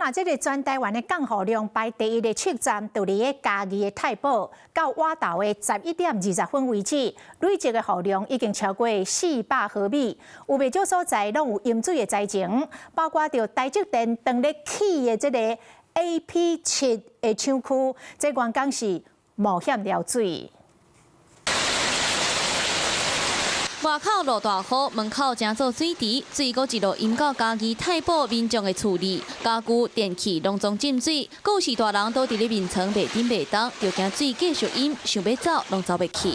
看，这个全台湾的降雨量排第一的测站，就伫个嘉义的太保，到晚头的11:20为止，累积的雨量已经超过400毫米。有袂少所在拢有淹水的灾情，包括着台积电当咧起的这个 AP7的厂区，这员工是冒险撩水。 外口落大雨，门口正做水池，水果一路淹到嘉义太保民众的厝里，家具、电器拢总浸水，有时大人都伫咧面床袂顶袂当，就惊水继续淹，想要走拢走袂去。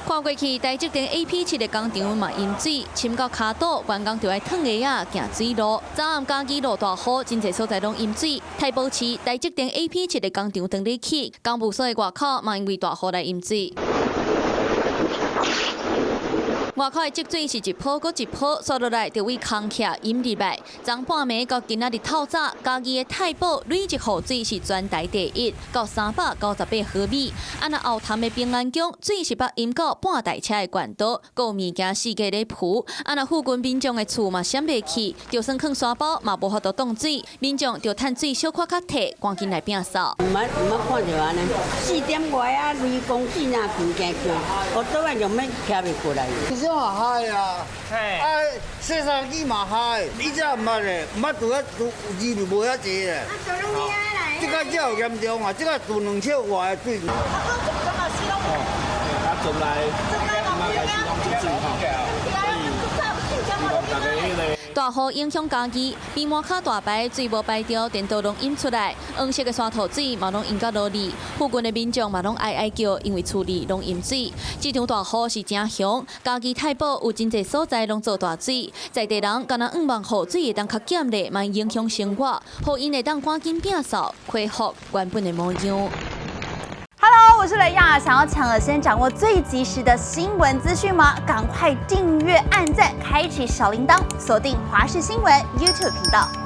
看过去，台积电 AP7的工厂嘛淹水，浸到骹肚，员工就要脱鞋啊行水路。早暗嘉义落大雨，真侪所在拢淹水。太保市台积电 AP7的工厂当日起，工务所的外口嘛因为大雨来淹水。 外口的积水是一波搁一波，刷落来就为空徛淹入来。昨半暝到今仔日透早，嘉义的太保累积雨水是全台第一，到398毫米。啊那后潭的平安宫水是把淹到半台车的管道，有物件四界咧浮。啊那附近民众的厝嘛闪袂去，就算放沙包嘛无法度挡水，民众就趁水小可较摕，赶紧来摒扫。唔捌看着安尼，4点外啊，离公司那近行去，我倒来就免徛袂过来。 嘛嗨啊！啊，洗衫机嘛嗨，以前唔捌咧，唔捌拄啊，字就无遐济咧。这个才有严重啊！这个住2尺外的水。做来，大雨影响家己，边满卡大排，水无排掉，电道拢淹出来，黄色的沙土水嘛拢淹到路里，附近的民众嘛拢哀哀叫，因为厝里拢淹水。这场大雨是真凶，家己太保有真侪所在拢做大水，在地人敢若希望雨水会当较减咧，嘛影响生活，互因会当赶紧摒扫，恢复原本的模样。 Hello， 我是雷亚。想要抢先掌握最及时的新闻资讯吗？赶快订阅、按赞、开启小铃铛，锁定华视新闻 YouTube 频道。